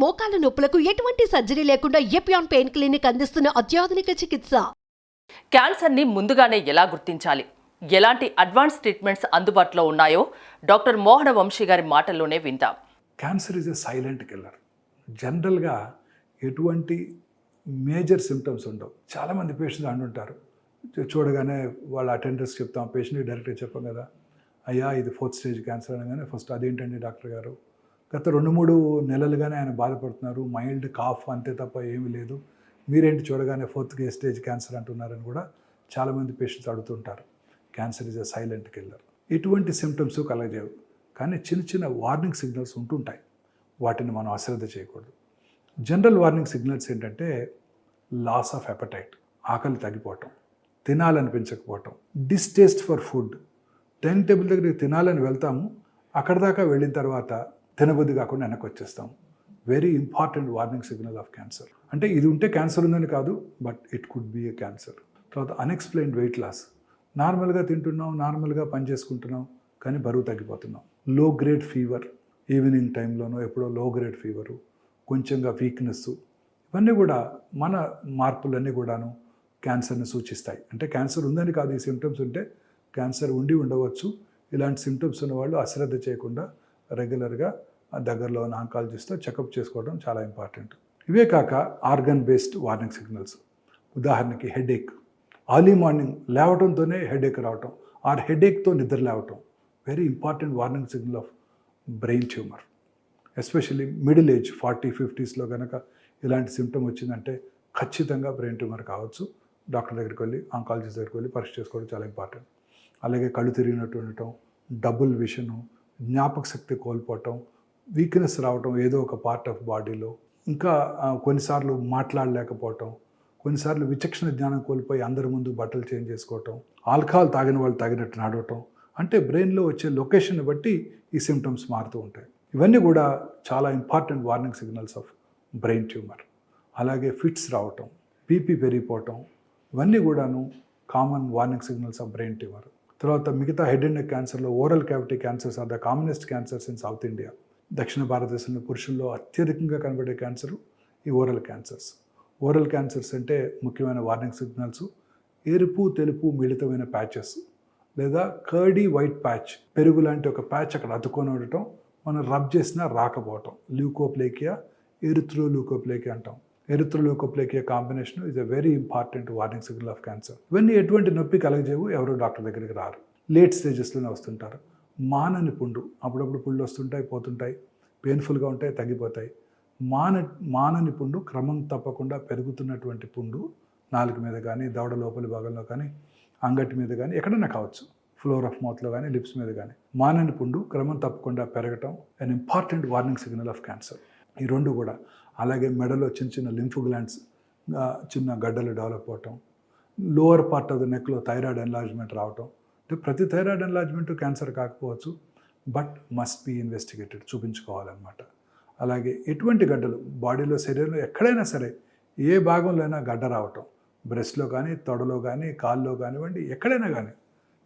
మోకాల నొప్పులకు ఎటువంటి సర్జరీ లేకుండా ఎపియాన్ పెయిన్ క్లినిక్ అందిస్తున్న అత్యాధునిక చికిత్స. క్యాన్సర్ని ముందుగానే ఎలా గుర్తించాలి, ఎలాంటి అడ్వాన్స్ ట్రీట్మెంట్స్ అందుబాటులో ఉన్నాయో డాక్టర్ మోహన వంశీ గారి మాటల్లోనే వింటాం. Cancer is a silent killer. జనరల్గా ఎటువంటి మేజర్ సిమ్టమ్స్ ఉండవు. చాలామంది పేషెంట్స్ అంటుంటారు, చూడగానే వాళ్ళ అటెండర్స్ చెప్తాం, పేషెంట్కి డైరెక్ట్గా చెప్పాం కదా, అయ్యా ఇది 4th స్టేజ్ క్యాన్సర్ అనగానే ఫస్ట్ అదేంటండి డాక్టర్ గారు, గత 2-3 నెలలుగానే ఆయన బాధపడుతున్నారు, మైల్డ్ కాఫ్ అంతే తప్ప ఏమీ లేదు, మీరేంటి చూడగానే 4th స్టేజ్ క్యాన్సర్ అంటున్నారని కూడా చాలామంది పేషెంట్స్ అడుగుతుంటారు. Cancer is a silent killer. ఎటువంటి సిమ్టమ్స్ కలగజేవు, కానీ చిన్న చిన్న వార్నింగ్ సిగ్నల్స్ ఉంటుంటాయి, వాటిని మనం అశ్రద్ధ చేయకూడదు. జనరల్ వార్నింగ్ సిగ్నల్స్ ఏంటంటే లాస్ ఆఫ్ హెపటైట్, ఆకలి తగ్గిపోవటం, తినాలనిపించకపోవటం, distaste for food. Dining table దగ్గరికి తినాలని వెళ్తాము, అక్కడ దాకా వెళ్ళిన తర్వాత తినబుద్ధి కాకుండా వెనక్కి వచ్చేస్తాము. Very important warning signal of cancer. అంటే ఇది ఉంటే క్యాన్సర్ ఉందని కాదు, but it could be A cancer. తర్వాత అన్ఎక్స్ప్లెయిన్డ్ వెయిట్ లాస్. నార్మల్గా తింటున్నాం, నార్మల్గా పని చేసుకుంటున్నాం, కానీ బరువు తగ్గిపోతున్నాం. లో గ్రేడ్ ఫీవర్, ఈవినింగ్ టైంలోనో ఎప్పుడో లో గ్రేడ్ ఫీవరు, కొంచెంగా వీక్నెస్, ఇవన్నీ కూడా మన మార్పులన్నీ కూడాను క్యాన్సర్ని సూచిస్తాయి. అంటే క్యాన్సర్ ఉందని కాదు, ఈ సిమ్టమ్స్ ఉంటే క్యాన్సర్ ఉండి ఉండవచ్చు. ఇలాంటి సిమ్టమ్స్ ఉన్నవాళ్ళు అశ్రద్ధ చేయకుండా రెగ్యులర్గా దగ్గరలో ఉన్న ఆంకాలజిస్ట్తో చెకప్ చేసుకోవడం చాలా ఇంపార్టెంట్. ఇవే కాక ఆర్గన్ బేస్డ్ వార్నింగ్ సిగ్నల్స్, ఉదాహరణకి హెడేక్. ఆర్లీ మార్నింగ్ లేవటంతోనే హెడేక్ రావటం, ఆర్ హెడేక్తో నిద్ర లేవటం, very important warning signal of brain tumour. Especially middle age 40-50sలో కనుక ఇలాంటి సిమ్టమ్ వచ్చిందంటే ఖచ్చితంగా బ్రెయిన్ ట్యూమర్ కావచ్చు. డాక్టర్ దగ్గరికి వెళ్ళి, ఆంకాలజిస్ట్ దగ్గరికి వెళ్ళి పరీక్ష చేసుకోవడం చాలా ఇంపార్టెంట్. అలాగే కళ్ళు తిరిగినట్టు ఉండటం, డబుల్ విషను, జ్ఞాపక శక్తి కోల్పోవటం, వీక్నెస్ రావటం ఏదో ఒక పార్ట్ ఆఫ్ బాడీలో, ఇంకా కొన్నిసార్లు మాట్లాడలేకపోవటం, కొన్నిసార్లు విచక్షణ జ్ఞానం కోల్పోయి అందరి ముందు బట్టలు చేంజ్ చేసుకోవటం, ఆల్కహాల్ తాగిన వాళ్ళు తాగినట్టు నడవటం. అంటే బ్రెయిన్లో వచ్చే లొకేషన్ బట్టి ఈ సిమ్టమ్స్ మారుతూ ఉంటాయి. ఇవన్నీ కూడా చాలా important warning signals of brain tumour. అలాగే ఫిట్స్ రావటం, బీపీ పెరిగిపోవటం, ఇవన్నీ కూడాను common warning signals of brain tumour. తర్వాత మిగతా హెడ్ అండ్ నెక్ క్యాన్సర్లో oral cavity cancers are the commonest cancers in South India. దక్షిణ భారతదేశంలో పురుషుల్లో అత్యధికంగా కనబడే క్యాన్సరు ఈ ఓరల్ క్యాన్సర్స్. ఓరల్ క్యాన్సర్స్ అంటే ముఖ్యమైన వార్నింగ్ సిగ్నల్స్ ఎరుపు తెలుపు మిళితమైన ప్యాచెస్, లేదా కర్డీ వైట్ ప్యాచ్, పెరుగు లాంటి ఒక ప్యాచ్ అక్కడ అతుక్కొని ఉండటం, మనం రబ్ చేసినా రాకపోవటం, ల్యూకోప్లేకియా, ఎరిథ్రోల్యూకోప్లేకియా అంటాం. Erythroleukoplakia combination is a very important warning signal of cancer. ఇవన్నీ ఎటువంటి నొప్పి కలగజేవు, ఎవరు డాక్టర్ దగ్గరికి రారు, లేట్ స్టేజెస్లోనే వస్తుంటారు. మానని పుండు, అప్పుడప్పుడు పుండ్లు వస్తుంటాయి, పోతుంటాయి, పెయిన్ఫుల్గా ఉంటాయి, తగ్గిపోతాయి. మానని పుండు, క్రమం తప్పకుండా పెరుగుతున్నటువంటి పుండు, నాలుక మీద కానీ, దవడ లోపలి భాగంలో కానీ, అంగటి మీద కానీ, ఎక్కడైనా కావచ్చు, ఫ్లోర్ ఆఫ్ మౌత్లో కానీ, లిప్స్ మీద కానీ, మానని పుండు క్రమం తప్పకుండా పెరగటం an important warning signal of cancer. ఈ రెండు కూడా. అలాగే మెడలో చిన్న చిన్న లింఫ్ గ్లాండ్స్, చిన్న గడ్డలు డెవలప్ అవటం, లోవర్ పార్ట్ ఆఫ్ ద నెక్లో థైరాయిడ్ ఎన్లార్జ్మెంట్ రావటం. అంటే ప్రతి థైరాయిడ్ ఎన్లార్జ్మెంట్ క్యాన్సర్ కాకపోవచ్చు, బట్ మస్ట్ బీ ఇన్వెస్టిగేటెడ్, చూపించుకోవాలన్నమాట. అలాగే ఎటువంటి గడ్డలు బాడీలో, శరీరంలో ఎక్కడైనా సరే ఏ భాగంలో అయినా గడ్డ రావటం, బ్రెస్ట్లో కానీ, తొడలో కానీ, కాల్లో కానివ్వండి, ఎక్కడైనా కానీ,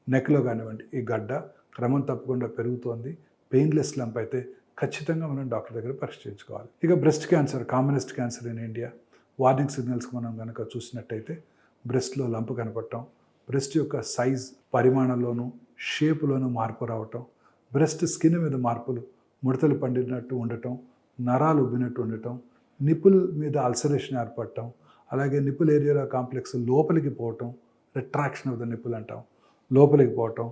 నెక్లో కానివ్వండి, ఈ గడ్డ క్రమం తప్పకుండా పెరుగుతోంది, పెయిన్లెస్ లంప్ అయితే ఖచ్చితంగా మనం డాక్టర్ దగ్గర పరీక్ష చేయించుకోవాలి. ఇక breast cancer, commonest cancer in India. Warning సిగ్నల్స్కి మనం కనుక చూసినట్టయితే బ్రెస్ట్లో లంపు కనపడటం, బ్రెస్ట్ యొక్క సైజ్, పరిమాణంలోనూ షేపులోనూ మార్పు రావటం, బ్రెస్ట్ స్కిన్ మీద మార్పులు, ముడతలు పండినట్టు ఉండటం, నరాలు ఉబ్బినట్టు ఉండటం, నిపుల్ మీద అల్సరేషన్ ఏర్పడటం, అలాగే నిపుల్ ఏరియాలో కాంప్లెక్స్ లోపలికి పోవటం, రిట్రాక్షన్ ఆఫ్ ద నిపుల్ అంటాం, లోపలికి పోవటం,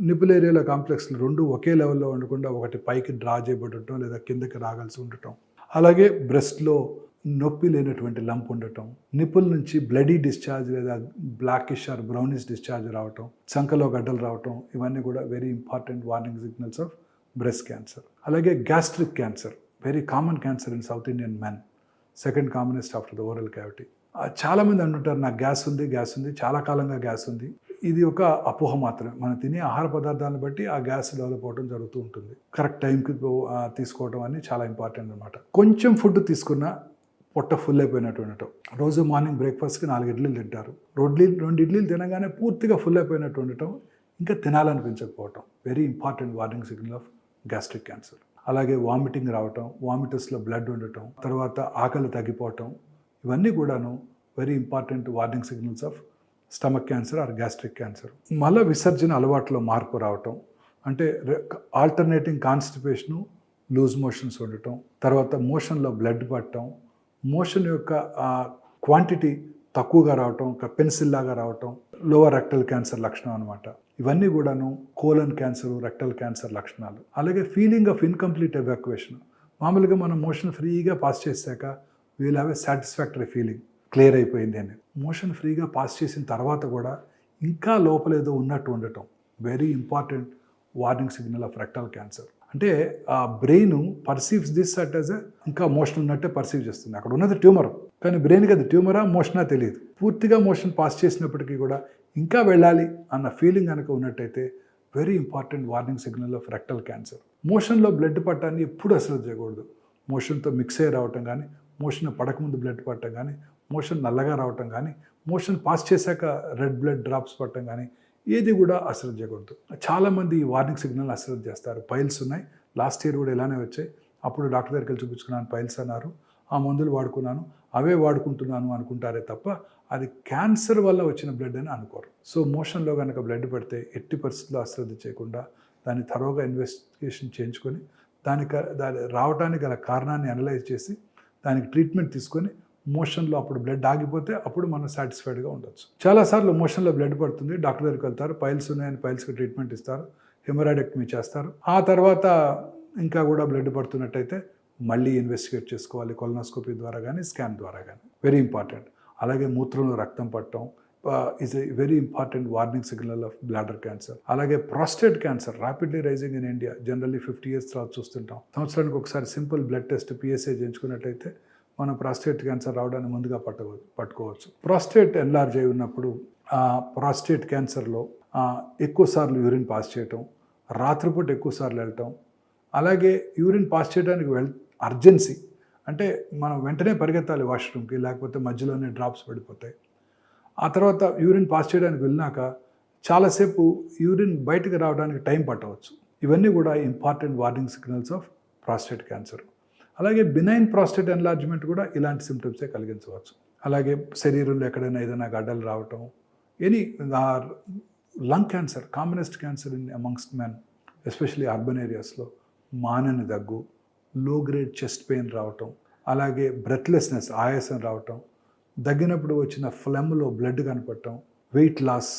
నిపుల్ ఏరియాలో కాంప్లెక్స్లు రెండు ఒకే లెవెల్లో ఉండకుండా ఒకటి పైకి డ్రా చేయబడి ఉండటం, లేదా కిందకి రాగాల్సి ఉండటం, అలాగే బ్రెస్ట్లో నొప్పి లేనటువంటి లంప్ ఉండటం, నిపుల్ నుంచి బ్లడీ డిశ్చార్జ్ లేదా బ్లాకిష్ ఆర్ బ్రౌనిష్ డిశ్చార్జ్ రావటం, చంకలో గడ్డలు రావటం, ఇవన్నీ కూడా very important warning signals of breast cancer. అలాగే gastric cancer, very common cancer in South Indian men, second commonest after the oral cavity. చాలామంది అంటుంటారు, నాకు గ్యాస్ ఉంది, చాలా కాలంగా గ్యాస్ ఉంది. ఇది ఒక అపోహ మాత్రమే. మనం తినే ఆహార పదార్థాలను బట్టి ఆ గ్యాస్ డెవలప్ అవడం జరుగుతూ ఉంటుంది. కరెక్ట్ టైంకి తీసుకోవడం అనేది చాలా ఇంపార్టెంట్ అనమాట. కొంచెం ఫుడ్ తీసుకున్నా పొట్ట ఫుల్ అయిపోయినట్టు ఉండటం. రోజు మార్నింగ్ బ్రేక్ఫాస్ట్కి 4 ఇడ్లీలు తింటారు, 2 ఇడ్లీలు తినగానే పూర్తిగా ఫుల్ అయిపోయినట్టు ఉండటం, ఇంకా తినాలనిపించకపోవటం, very important warning signal of gastric cancer. అలాగే వామిటింగ్ రావటం, వామిటస్లో బ్లడ్ ఉండటం, తర్వాత ఆకలి తగ్గిపోవటం, ఇవన్నీ కూడాను very important warning signals of stomach cancer or gastric cancer. మల విసర్జన అలవాట్లో మార్పు రావటం, అంటే ఆల్టర్నేటింగ్ కాన్స్టిపేషను, లూజ్ మోషన్స్ ఉండటం, తర్వాత మోషన్లో బ్లడ్ పట్టడం, మోషన్ యొక్క క్వాంటిటీ తక్కువగా రావటం, ఒక పెన్సిల్ లాగా రావటం, లోవర్ రెక్టల్ క్యాన్సర్ లక్షణం అనమాట. ఇవన్నీ కూడాను కోలన్ క్యాన్సర్, రెక్టల్ క్యాన్సర్ లక్షణాలు. అలాగే ఫీలింగ్ ఆఫ్ ఇన్కంప్లీట్ ఎవాక్యుయేషన్. మామూలుగా మనం మోషన్ ఫ్రీగా పాస్ చేశాక we'll have a satisfactory feeling, clear అయిపోయింది అని. మోషన్ ఫ్రీగా పాస్ చేసిన తర్వాత కూడా ఇంకా లోపల ఏదో ఉన్నట్టు ఉండటం, very important warning signal of rectal cancer. అంటే ఆ brain perceives this at as ఇంకా మోషన్ ఉన్నట్టే పర్సీవ్ చేస్తుంది. అక్కడ ఉన్నది ట్యూమర్, కానీ బ్రెయిన్కి అది ట్యూమరా మోషనా తెలియదు. పూర్తిగా మోషన్ పాస్ చేసినప్పటికీ కూడా ఇంకా వెళ్ళాలి అన్న ఫీలింగ్ కనుక ఉన్నట్టయితే very important warning signal of rectal cancer. మోషన్లో బ్లడ్ పట్టాన్ని ఎప్పుడు అసలు చేయకూడదు. మోషన్తో మిక్స్ అయ్యి రావటం కానీ, మోషన్ పడకముందు బ్లడ్ పట్టడం కానీ, మోషన్ నల్లగా రావటం కానీ, మోషన్ పాస్ చేశాక రెడ్ బ్లడ్ డ్రాప్స్ పట్టడం కానీ, ఏది కూడా అశ్రద్ధ చేయకూడదు. చాలామంది ఈ వార్నింగ్ సిగ్నల్ అశ్రద్ధ చేస్తారు. పైల్స్ ఉన్నాయి, లాస్ట్ ఇయర్ కూడా ఇలానే వచ్చాయి. అప్పుడు డాక్టర్ దగ్గరికి వెళ్ళి చూపించుకున్నాను, పైల్స్ అన్నారు, ఆ మందులు వాడుకున్నాను, అవే వాడుకుంటున్నాను అనుకుంటారే తప్ప అది క్యాన్సర్ వల్ల వచ్చిన బ్లడ్ అని అనుకోరు. సో మోషన్లో కనుక బ్లడ్ పడితే ఎట్టి పరిస్థితుల్లో అశ్రద్ధ చేయకుండా దాన్ని థరోగా ఇన్వెస్టిగేషన్ చేయించుకొని దాని రావడానికి గల కారణాన్ని అనలైజ్ చేసి దానికి ట్రీట్మెంట్ తీసుకొని మోషన్లో అప్పుడు బ్లడ్ ఆగిపోతే అప్పుడు మనం సాటిస్ఫైడ్గా ఉండొచ్చు. చాలాసార్లు మోషన్లో బ్లడ్ పడుతుంది, డాక్టర్ దగ్గరికి వెళ్తారు, పైల్స్ ఉన్నాయని పైల్స్కి ట్రీట్మెంట్ ఇస్తారు, హెమరాయిడెక్టమీ చేస్తారు. ఆ తర్వాత ఇంకా కూడా బ్లడ్ పడుతున్నట్టయితే మళ్ళీ ఇన్వెస్టిగేట్ చేసుకోవాలి, కొలనోస్కోపీ ద్వారా కానీ స్కాన్ ద్వారా కానీ. Very important. అలాగే మూత్రంలో రక్తం పట్టడం is a very important warning signal of bladder cancer. అలాగే prostate cancer rapidly rising in India. Generally 50 years తర్వాత చూస్తుంటాం. సంవత్సరానికి ఒకసారి సింపుల్ బ్లడ్ టెస్ట్ PSA చేయించుకున్నట్టయితే మనం ప్రాస్టేట్ క్యాన్సర్ రావడానికి ముందుగా పట్టుకోవచ్చు. ప్రాస్టేట్ ఎన్లార్జ్ అయి ఉన్నప్పుడు ప్రాస్టేట్ క్యాన్సర్లో ఎక్కువసార్లు యూరిన్ పాస్ చేయటం, రాత్రిపూట ఎక్కువసార్లు వెళ్ళటం, అలాగే యూరిన్ పాస్ చేయడానికి అర్జెన్సీ అంటే మనం వెంటనే పరిగెత్తాలి వాష్రూమ్కి, లేకపోతే మధ్యలోనే డ్రాప్స్ పడిపోతాయి. ఆ తర్వాత యూరిన్ పాస్ చేయడానికి వెళ్ళినాక చాలాసేపు యూరిన్ బయటకు రావడానికి టైం పట్టవచ్చు. ఇవన్నీ కూడా important warning signals of prostate cancer. అలాగే బినైన్ ప్రాస్టేట్ ఎన్లార్జ్మెంట్ కూడా ఇలాంటి సిమ్టమ్సే కలిగించవచ్చు. అలాగే శరీరంలో ఎక్కడైనా ఏదైనా గడ్డలు రావటం, any lung cancer, commonest cancer in amongst men, especially urban ఏరియాస్లో మానని దగ్గు, లో గ్రేడ్ చెస్ట్ పెయిన్ రావటం, అలాగే బ్రెత్లెస్నెస్, ఆయాసం రావటం, దగ్గినప్పుడు వచ్చిన ఫ్లెమ్లో బ్లడ్ కనపడటం, వెయిట్ లాస్,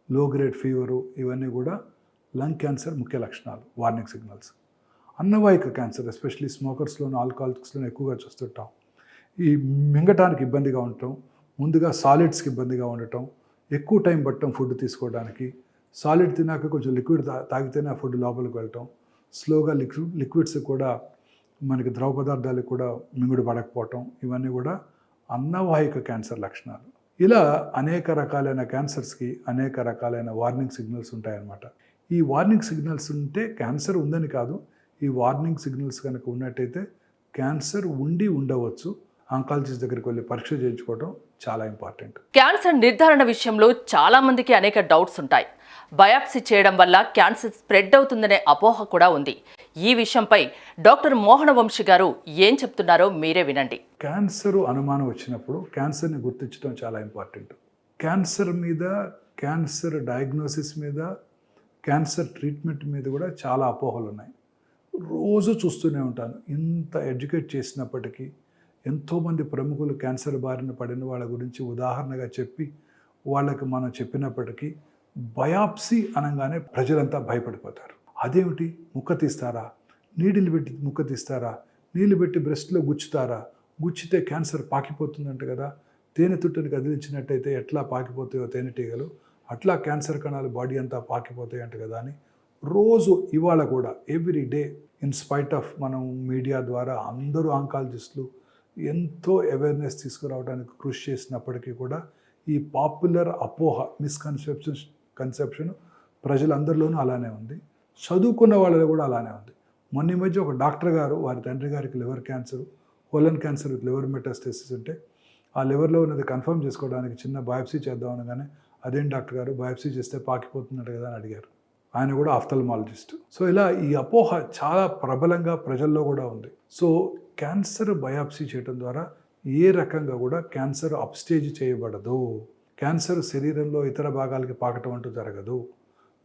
లో గ్రేడ్ ఫీవరు, ఇవన్నీ కూడా లంగ్ క్యాన్సర్ ముఖ్య లక్షణాలు, వార్నింగ్ సిగ్నల్స్. అన్నవాహిక క్యాన్సర్ ఎస్పెషలీ స్మోకర్స్లోను, ఆల్కహాలిక్స్లోను ఎక్కువగా చూస్తుంటాం. ఈ మింగటానికి ఇబ్బందిగా ఉండటం, ముందుగా సాలిడ్స్కి ఇబ్బందిగా ఉండటం, ఎక్కువ టైం పట్టడం ఫుడ్ తీసుకోవడానికి, సాలిడ్ తిన్నాక కొంచెం లిక్విడ్ తాగితేనే ఆ ఫుడ్ లోపలికి వెళ్ళటం, స్లోగా లిక్విడ్స్ కూడా మనకి ద్రవ పదార్థాలకు కూడా మింగుడు పడకపోవటం, ఇవన్నీ కూడా అన్నవాహిక క్యాన్సర్ లక్షణాలు. ఇలా అనేక రకాలైన క్యాన్సర్స్కి అనేక రకాలైన వార్నింగ్ సిగ్నల్స్ ఉంటాయన్నమాట. ఈ వార్నింగ్ సిగ్నల్స్ ఉంటే క్యాన్సర్ ఉందని కాదు, ఈ వార్నింగ్ సిగ్నల్స్ కనుక ఉన్నట్టయితే క్యాన్సర్ ఉండి ఉండవచ్చు. ఆంకాలజిస్ట్ దగ్గరికి వెళ్ళి పరీక్ష చేయించుకోవడం చాలా ఇంపార్టెంట్. క్యాన్సర్ నిర్ధారణ విషయంలో చాలా మందికి అనేక డౌట్స్ ఉంటాయి. బయాప్సీ చేయడం వల్ల క్యాన్సర్ స్ప్రెడ్ అవుతుందనే అపోహ కూడా ఉంది. ఈ విషయంపై డాక్టర్ మోహన వంశీ గారు ఏం చెప్తున్నారో మీరే వినండి. క్యాన్సర్ అనుమానం వచ్చినప్పుడు క్యాన్సర్ని గుర్తించడం చాలా ఇంపార్టెంట్. క్యాన్సర్ మీద, క్యాన్సర్ డయాగ్నోసిస్ మీద, క్యాన్సర్ ట్రీట్మెంట్ మీద కూడా చాలా అపోహలు ఉన్నాయి. రోజు చూస్తూనే ఉంటాను. ఇంత ఎడ్యుకేట్ చేసినప్పటికీ ఎంతోమంది ప్రముఖులు క్యాన్సర్ బారిన పడిన వాళ్ళ గురించి ఉదాహరణగా చెప్పి వాళ్ళకి మనం చెప్పినప్పటికీ బయాప్సీ అనగానే ప్రజలంతా భయపడిపోతారు. అదేమిటి, ముక్క తీస్తారా, నీడిలు పెట్టి ముక్క తీస్తారా, నీళ్ళు పెట్టి బ్రెస్ట్లో గుచ్చుతారా, గుచ్చితే క్యాన్సర్ పాకిపోతుందంట కదా, తేనె తుట్టని కదిలించినట్టయితే ఎట్లా పాకిపోతాయో తేనెటీగలు, అట్లా క్యాన్సర్ కణాలు బాడీ అంతా పాకిపోతాయి అంట కదా అని రోజు ఇవాళ కూడా every day in spite of మనం మీడియా ద్వారా అందరూ ఆంకాలజిస్టులు ఎంతో అవేర్నెస్ తీసుకురావడానికి కృషి చేసినప్పటికీ కూడా ఈ పాపులర్ అపోహ, మిస్కన్సెప్షన్ ప్రజలందరిలోనూ అలానే ఉంది, చదువుకున్న వాళ్ళలో కూడా అలానే ఉంది. మొన్న మధ్య ఒక డాక్టర్ గారు వారి తండ్రి గారికి liver cancer, colon cancer with liver metastasis ఉంటే ఆ లివర్లో ఉన్నది కన్ఫర్మ్ చేసుకోవడానికి చిన్న బయాప్సీ చేద్దాం అనగానే అదేం డాక్టర్ గారు బయాప్సీ చేస్తే పాకిపోతున్నట్టు కదా అని అడిగారు. ఆయన కూడా ఆఫ్థల్మాలజిస్ట్. సో ఇలా ఈ అపోహ చాలా ప్రబలంగా ప్రజల్లో కూడా ఉంది. సో క్యాన్సర్ బయాప్సీ చేయడం ద్వారా ఏ రకంగా కూడా క్యాన్సర్ అప్స్టేజ్ చేయబడదు, క్యాన్సర్ శరీరంలో ఇతర భాగాలకి పాకటం అంటూ జరగదు.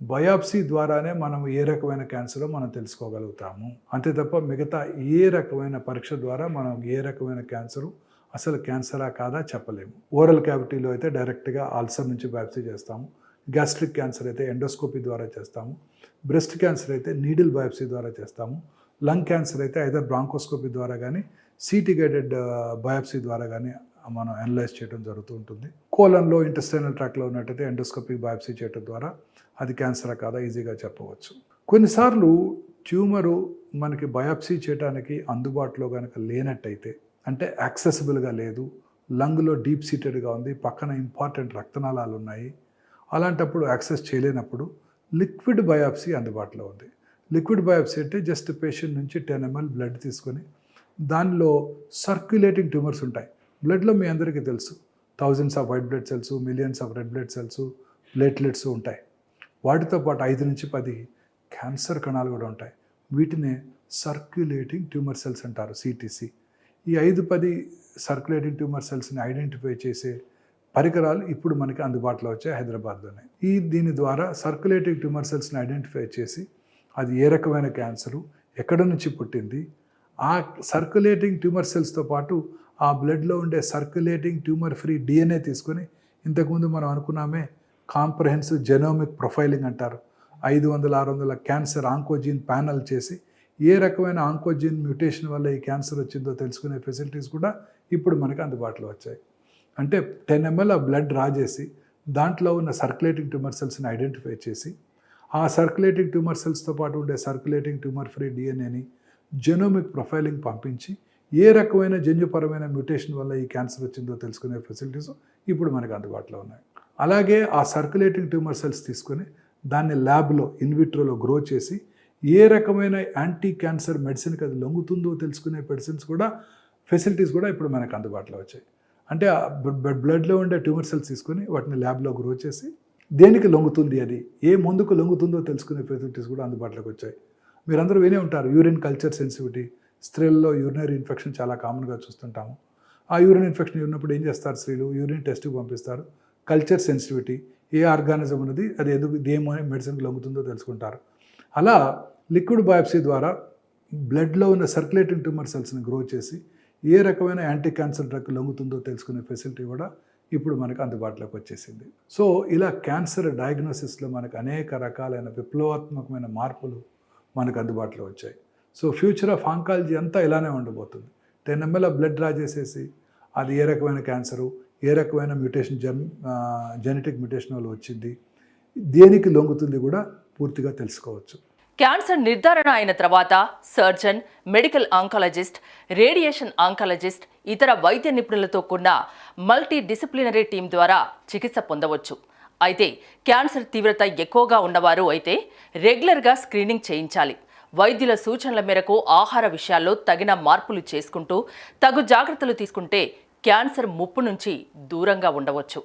బయాప్సీ ద్వారానే మనం ఏ రకమైన క్యాన్సరో మనం తెలుసుకోగలుగుతాము. అంతే తప్ప మిగతా ఏ రకమైన పరీక్ష ద్వారా మనం ఏ రకమైన క్యాన్సరు అసలు క్యాన్సరా కాదా చెప్పలేము. ఓరల్ క్యావిటీలో అయితే డైరెక్ట్గా అల్సర్ నుంచి బయాప్సీ చేస్తాము. గ్యాస్ట్రిక్ క్యాన్సర్ అయితే ఎండోస్కోపీ ద్వారా చేస్తాము. బ్రెస్ట్ క్యాన్సర్ అయితే నీడిల్ బయాప్సీ ద్వారా చేస్తాము. లంగ్ క్యాన్సర్ అయితే ఐదర్ బ్రాంకోస్కోపీ ద్వారా కానీ సిటీ గైడెడ్ బయాప్సీ ద్వారా కానీ మనం అనలైజ్ చేయడం జరుగుతూ ఉంటుంది. కోలన్లో ఇంటెస్టైనల్ ట్రాక్లో ఉన్నట్టయితే ఎండోస్కోపిక్ బయాప్సీ చేయడం ద్వారా అది క్యాన్సరా కాదా ఈజీగా చెప్పవచ్చు. కొన్నిసార్లు ట్యూమరు మనకి బయాప్సీ చేయడానికి అందుబాటులో కనుక లేనట్టయితే, అంటే యాక్సెసిబుల్గా లేదు, లంగ్లో డీప్ సీటెడ్గా ఉంది, పక్కన ఇంపార్టెంట్ రక్తనాళాలు ఉన్నాయి, అలాంటప్పుడు యాక్సెస్ చేయలేనప్పుడు లిక్విడ్ బయాప్సీ అందుబాటులో ఉంది. లిక్విడ్ బయాప్సీ అంటే జస్ట్ పేషెంట్ నుంచి 10 ml బ్లడ్ తీసుకొని దానిలో సర్క్యులేటింగ్ ట్యూమర్స్ ఉంటాయి. బ్లడ్లో మీ అందరికీ తెలుసు thousands off white blood cells, millions of red blood cells, platelets ఉంటాయి. వాటితో పాటు 5 నుంచి 10 క్యాన్సర్ కణాలు కూడా ఉంటాయి. వీటినే సర్క్యులేటింగ్ ట్యూమర్ సెల్స్ అంటారు, సిటిసి. ఈ 5-10 సర్క్యులేటింగ్ ట్యూమర్ సెల్స్ని ఐడెంటిఫై చేసే పరికరాలు ఇప్పుడు మనకి అందుబాటులో వచ్చాయి హైదరాబాద్లోనే. దీని ద్వారా సర్క్యులేటింగ్ ట్యూమర్ సెల్స్ని ఐడెంటిఫై చేసి అది ఏ రకమైన క్యాన్సరు, ఎక్కడ నుంచి పుట్టింది, ఆ సర్క్యులేటింగ్ ట్యూమర్ సెల్స్తో పాటు ఆ బ్లడ్లో ఉండే సర్క్యులేటింగ్ ట్యూమర్ ఫ్రీ డిఎన్ఏ తీసుకొని, ఇంతకుముందు మనం అనుకున్నామే కాంప్రహెన్సివ్ జెనోమిక్ ప్రొఫైలింగ్ అంటారు, 500-600 క్యాన్సర్ ఆంకోజీన్ ప్యానల్ చేసి ఏ రకమైన ఆంకోజీన్ మ్యూటేషన్ వల్ల ఈ క్యాన్సర్ వచ్చిందో తెలుసుకునే ఫెసిలిటీస్ కూడా ఇప్పుడు మనకు అందుబాటులో వచ్చాయి. అంటే 10 ml బ్లడ్ డ్రా చేసి దాంట్లో ఉన్న సర్క్యులేటింగ్ ట్యూమర్ సెల్స్ని ఐడెంటిఫై చేసి ఆ సర్క్యులేటింగ్ ట్యూమర్ సెల్స్తో పాటు ఉండే సర్క్యులేటింగ్ ట్యూమర్ ఫ్రీ డిఎన్ఏని జెనోమిక్ ప్రొఫైలింగ్ పంపించి ఏ రకమైన జన్యుపరమైన మ్యూటేషన్ వల్ల ఈ క్యాన్సర్ వచ్చిందో తెలుసుకునే ఫెసిలిటీస్ ఇప్పుడు మనకు అందుబాటులో ఉన్నాయి. అలాగే ఆ సర్క్యులేటింగ్ ట్యూమర్ సెల్స్ తీసుకొని దాన్ని ల్యాబ్లో ఇన్విట్రోలో గ్రో చేసి ఏ రకమైన యాంటీ క్యాన్సర్ మెడిసిన్కి అది లొంగుతుందో తెలుసుకునే ఫెసిలిటీస్ కూడా ఇప్పుడు మనకు అందుబాటులో వచ్చాయి. అంటే బ్లడ్లో ఉండే ట్యూమర్ సెల్స్ తీసుకొని వాటిని ల్యాబ్లో గ్రో చేసి దేనికి లొంగుతుంది, అది ఏ మందుకు లొంగుతుందో తెలుసుకునే ఫెసిలిటీస్ కూడా అందుబాటులోకి వచ్చాయి. మీరందరూ వినే ఉంటారు యూరిన్ కల్చర్ సెన్సిటివిటీ. స్త్రీల్లో యూరినరీ ఇన్ఫెక్షన్ చాలా కామన్గా చూస్తుంటాము. ఆ యూరిన్ ఇన్ఫెక్షన్ ఉన్నప్పుడు ఏం చేస్తారు, స్త్రీలు యూరిన్ టెస్ట్కి పంపిస్తారు. కల్చర్ సెన్సిటివిటీ, ఏ ఆర్గానిజం ఉన్నది, అది ఏమో మెడిసిన్కి లొంగుతుందో తెలుసుకుంటారు. అలా లిక్విడ్ బయాప్సీ ద్వారా బ్లడ్లో ఉన్న సర్క్యులేటింగ్ ట్యూమర్ సెల్స్ని గ్రో చేసి ఏ రకమైన యాంటీ క్యాన్సర్ డ్రగ్ లొంగుతుందో తెలుసుకునే ఫెసిలిటీ కూడా ఇప్పుడు మనకు అందుబాటులోకి వచ్చేసింది. సో ఇలా క్యాన్సర్ డయాగ్నోసిస్లో మనకు అనేక రకాలైన విప్లవాత్మకమైన మార్పులు మనకు అందుబాటులో వచ్చాయి. సో ఫ్యూచర్ ఆఫ్ ఆంకాలజీ అంతా ఇలానే ఉండబోతుంది. 10 ml బ్లడ్ డ్రా చేసేసి అది ఏ రకమైన క్యాన్సరు, ఏ రకమైన మ్యూటేషన్ జెనెటిక్ మ్యూటేషన్ వల్ల వచ్చింది, దేనికి లొంగుతుంది కూడా పూర్తిగా తెలుసుకోవచ్చు. క్యాన్సర్ నిర్ధారణ అయిన తర్వాత surgeon, medical oncologist, radiation oncologist, ఇతర వైద్య నిపుణులతో కూడిన మల్టీ డిసిప్లినరీ టీం ద్వారా చికిత్స పొందవచ్చు. అయితే క్యాన్సర్ తీవ్రత ఎక్కువగా ఉన్నవారు అయితే రెగ్యులర్గా స్క్రీనింగ్ చేయించాలి. వైద్యుల సూచనల మేరకు ఆహార విషయాల్లో తగిన మార్పులు చేసుకుంటూ తగు జాగ్రత్తలు తీసుకుంటే క్యాన్సర్ ముప్పు నుంచి దూరంగా ఉండవచ్చు.